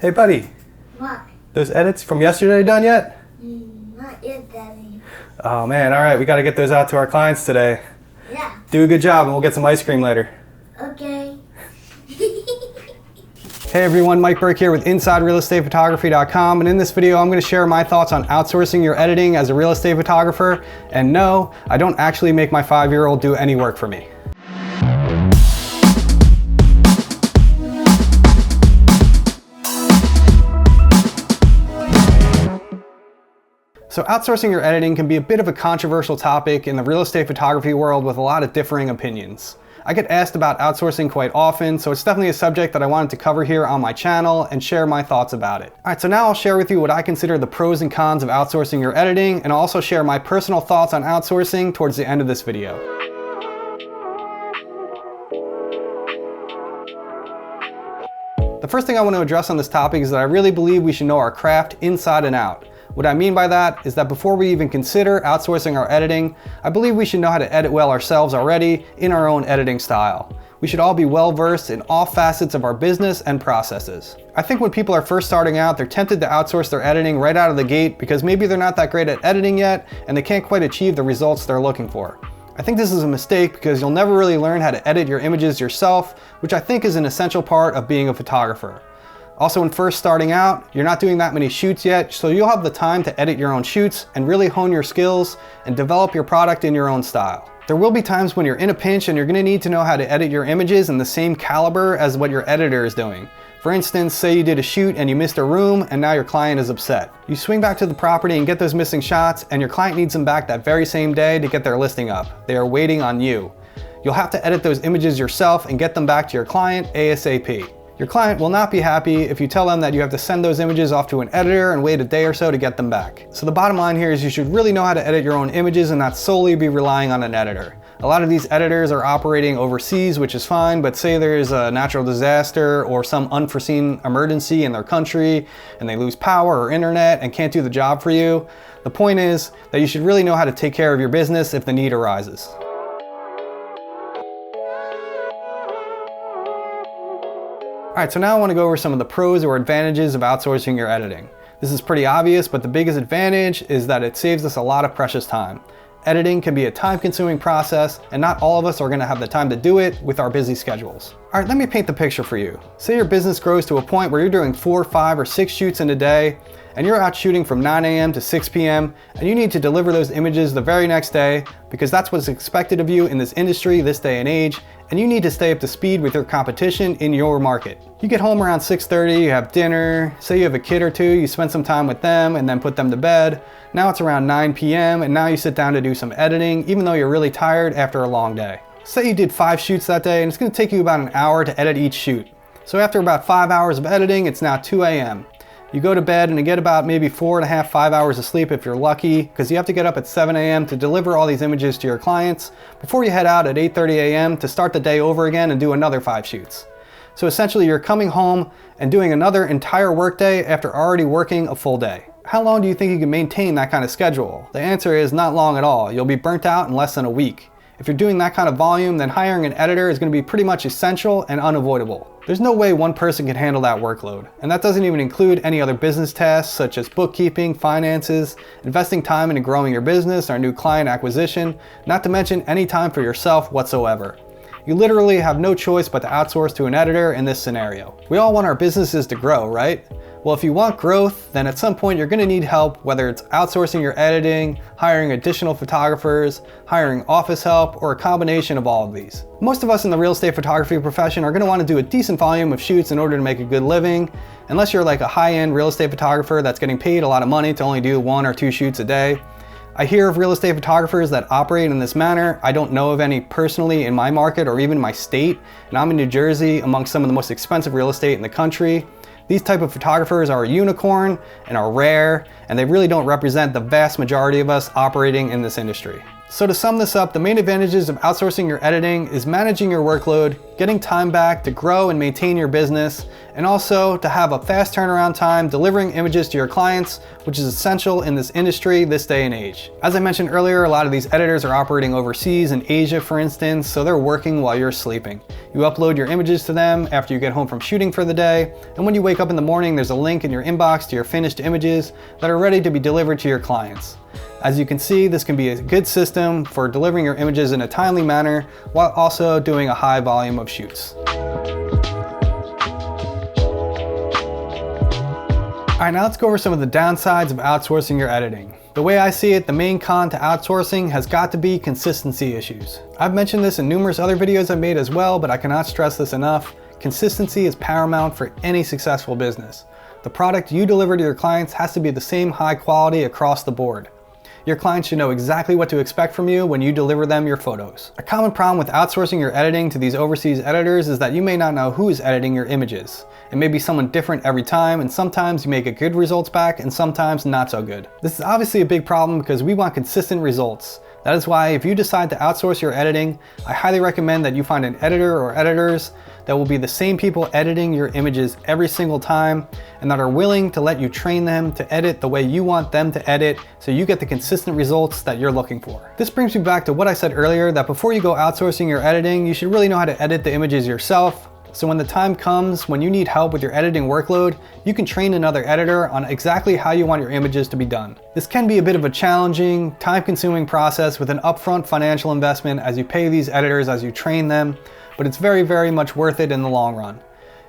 Hey buddy, What? those edits from yesterday done yet? Not yet, Daddy. Oh man, alright, we gotta get those out to our clients today. Yeah. Do a good job and we'll get some ice cream later. Okay. Hey everyone, Mike Burke here with InsideRealEstatePhotography.com, and in this video I'm going to share my thoughts on outsourcing your editing as a real estate photographer. And no, I don't actually make my 5-year-old do any work for me. So outsourcing your editing can be a bit of a controversial topic in the real estate photography world with a lot of differing opinions. I get asked about outsourcing quite often, so it's definitely a subject that I wanted to cover here on my channel and share my thoughts about it. Alright, so now I'll share with you what I consider the pros and cons of outsourcing your editing, and I'll also share my personal thoughts on outsourcing towards the end of this video. The first thing I want to address on this topic is that I really believe we should know our craft inside and out. What I mean by that is that before we even consider outsourcing our editing, I believe we should know how to edit well ourselves already in our own editing style. We should all be well versed in all facets of our business and processes. I think when people are first starting out, they're tempted to outsource their editing right out of the gate because maybe they're not that great at editing yet and they can't quite achieve the results they're looking for. I think this is a mistake because you'll never really learn how to edit your images yourself, which I think is an essential part of being a photographer. Also, when first starting out, you're not doing that many shoots yet, so you'll have the time to edit your own shoots and really hone your skills and develop your product in your own style. There will be times when you're in a pinch and you're going to need to know how to edit your images in the same caliber as what your editor is doing. For instance, say you did a shoot and you missed a room and now your client is upset. You swing back to the property and get those missing shots, and your client needs them back that very same day to get their listing up. They are waiting on you. You'll have to edit those images yourself and get them back to your client ASAP. Your client will not be happy if you tell them that you have to send those images off to an editor and wait a day or so to get them back. So the bottom line here is you should really know how to edit your own images and not solely be relying on an editor. A lot of these editors are operating overseas, which is fine, but say there's a natural disaster or some unforeseen emergency in their country and they lose power or internet and can't do the job for you. The point is that you should really know how to take care of your business if the need arises. Alright, so now I want to go over some of the pros or advantages of outsourcing your editing. This is pretty obvious, but the biggest advantage is that it saves us a lot of precious time. Editing can be a time-consuming process, and not all of us are going to have the time to do it with our busy schedules. Alright, let me paint the picture for you. Say your business grows to a point where you're doing 4, 5, or 6 shoots in a day, and you're out shooting from 9 a.m. to 6 p.m., and you need to deliver those images the very next day because that's what's expected of you in this industry this day and age, and you need to stay up to speed with your competition in your market. You get home around 6:30, you have dinner, say you have a kid or two, you spend some time with them and then put them to bed. Now it's around 9 p.m. and now you sit down to do some editing even though you're really tired after a long day. Say you did 5 shoots that day and it's going to take you about an hour to edit each shoot. So after about 5 hours of editing, it's now 2 a.m. You go to bed and you get about maybe 4.5, 5 hours of sleep if you're lucky, because you have to get up at 7 a.m. to deliver all these images to your clients before you head out at 8:30 a.m. to start the day over again and do another 5 shoots. So essentially you're coming home and doing another entire workday after already working a full day. How long do you think you can maintain that kind of schedule? The answer is not long at all. You'll be burnt out in less than a week. If you're doing that kind of volume, then hiring an editor is going to be pretty much essential and unavoidable. There's no way one person can handle that workload. And that doesn't even include any other business tasks such as bookkeeping, finances, investing time into growing your business or new client acquisition, not to mention any time for yourself whatsoever. You literally have no choice but to outsource to an editor in this scenario. We all want our businesses to grow, right? Well, if you want growth, then at some point you're going to need help, whether it's outsourcing your editing, hiring additional photographers, hiring office help, or a combination of all of these. Most of us in the real estate photography profession are going to want to do a decent volume of shoots in order to make a good living, unless you're like a high-end real estate photographer that's getting paid a lot of money to only do 1 or 2 shoots a day. I hear of real estate photographers that operate in this manner. I don't know of any personally in my market or even my state, and I'm in New Jersey amongst some of the most expensive real estate in the country. These type of photographers are a unicorn and are rare, and they really don't represent the vast majority of us operating in this industry. So to sum this up, the main advantages of outsourcing your editing is managing your workload, getting time back to grow and maintain your business, and also to have a fast turnaround time delivering images to your clients, which is essential in this industry this day and age. As I mentioned earlier, a lot of these editors are operating overseas in Asia, for instance, so they're working while you're sleeping. You upload your images to them after you get home from shooting for the day, and when you wake up in the morning, there's a link in your inbox to your finished images that are ready to be delivered to your clients. As you can see, this can be a good system for delivering your images in a timely manner while also doing a high volume of shoots. Alright, now let's go over some of the downsides of outsourcing your editing. The way I see it, the main con to outsourcing has got to be consistency issues. I've mentioned this in numerous other videos I've made as well, but I cannot stress this enough. Consistency is paramount for any successful business. The product you deliver to your clients has to be the same high quality across the board. Your clients should know exactly what to expect from you when you deliver them your photos. A common problem with outsourcing your editing to these overseas editors is that you may not know who is editing your images. It may be someone different every time, and sometimes you may get good results back and sometimes not so good. This is obviously a big problem because we want consistent results. That is why if you decide to outsource your editing, I highly recommend that you find an editor or editors that will be the same people editing your images every single time and that are willing to let you train them to edit the way you want them to edit so you get the consistent results that you're looking for. This brings me back to what I said earlier, that before you go outsourcing your editing, you should really know how to edit the images yourself. So when the time comes when you need help with your editing workload, you can train another editor on exactly how you want your images to be done. This can be a bit of a challenging, time-consuming process with an upfront financial investment as you pay these editors as you train them, but it's very, very much worth it in the long run.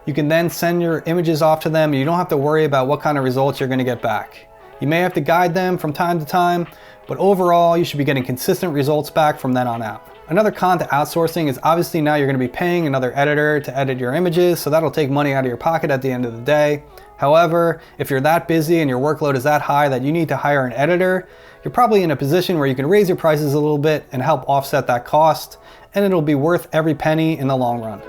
You can then send your images off to them and you don't have to worry about what kind of results you're going to get back. You may have to guide them from time to time, but overall you should be getting consistent results back from then on out. Another con to outsourcing is obviously now you're going to be paying another editor to edit your images, so that'll take money out of your pocket at the end of the day. However, if you're that busy and your workload is that high that you need to hire an editor, you're probably in a position where you can raise your prices a little bit and help offset that cost, and it'll be worth every penny in the long run.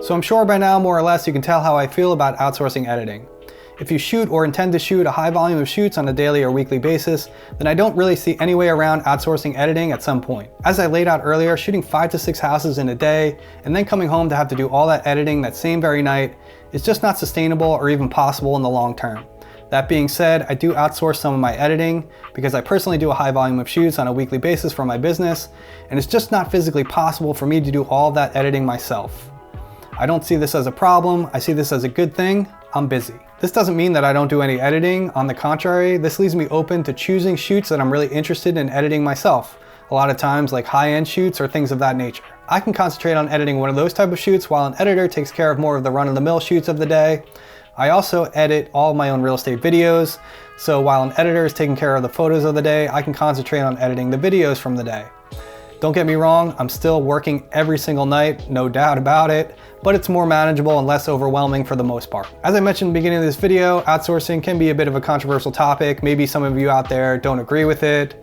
So I'm sure by now, more or less, you can tell how I feel about outsourcing editing. If you shoot or intend to shoot a high volume of shoots on a daily or weekly basis, then I don't really see any way around outsourcing editing at some point. As I laid out earlier, shooting 5 to 6 houses in a day and then coming home to have to do all that editing that same very night is just not sustainable or even possible in the long term. That being said, I do outsource some of my editing because I personally do a high volume of shoots on a weekly basis for my business, and it's just not physically possible for me to do all of that editing myself. I don't see this as a problem, I see this as a good thing. I'm busy. This doesn't mean that I don't do any editing. On the contrary, this leaves me open to choosing shoots that I'm really interested in editing myself. A lot of times like high-end shoots or things of that nature. I can concentrate on editing one of those type of shoots while an editor takes care of more of the run-of-the-mill shoots of the day. I also edit all of my own real estate videos, so while an editor is taking care of the photos of the day, I can concentrate on editing the videos from the day. Don't get me wrong, I'm still working every single night, no doubt about it, but it's more manageable and less overwhelming for the most part. As I mentioned in the beginning of this video, outsourcing can be a bit of a controversial topic. Maybe some of you out there don't agree with it.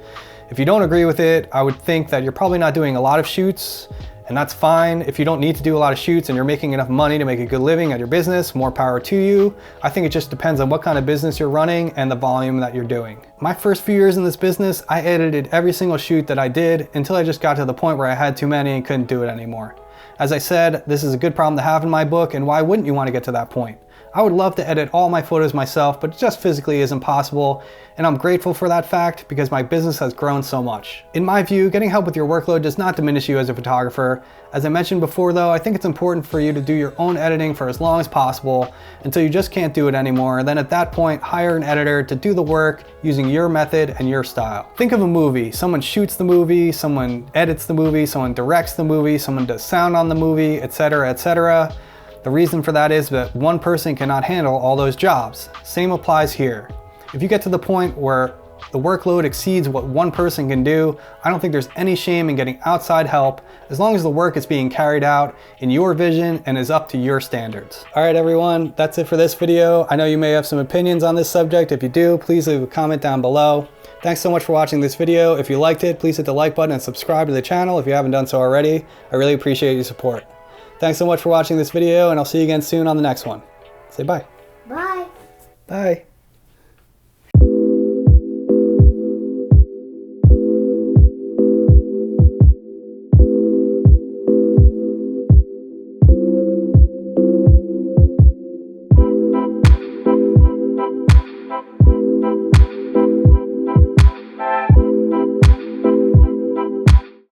If you don't agree with it, I would think that you're probably not doing a lot of shoots, and that's fine. If you don't need to do a lot of shoots and you're making enough money to make a good living at your business, more power to you. I think it just depends on what kind of business you're running and the volume that you're doing. My first few years in this business, I edited every single shoot that I did until I just got to the point where I had too many and couldn't do it anymore. As I said, this is a good problem to have in my book, and why wouldn't you want to get to that point? I would love to edit all my photos myself, but it just physically isn't possible, and I'm grateful for that fact because my business has grown so much. In my view, getting help with your workload does not diminish you as a photographer. As I mentioned before though, I think it's important for you to do your own editing for as long as possible until you just can't do it anymore. Then at that point, hire an editor to do the work using your method and your style. Think of a movie. Someone shoots the movie, someone edits the movie, someone directs the movie, someone does sound on the movie, etc., etc. The reason for that is that one person cannot handle all those jobs. Same applies here. If you get to the point where the workload exceeds what one person can do, I don't think there's any shame in getting outside help as long as the work is being carried out in your vision and is up to your standards. All right, everyone, that's it for this video. I know you may have some opinions on this subject. If you do, please leave a comment down below. Thanks so much for watching this video. If you liked it, please hit the like button and subscribe to the channel if you haven't done so already. I really appreciate your support. Thanks so much for watching this video, and I'll see you again soon on the next one. Say bye. Bye. Bye.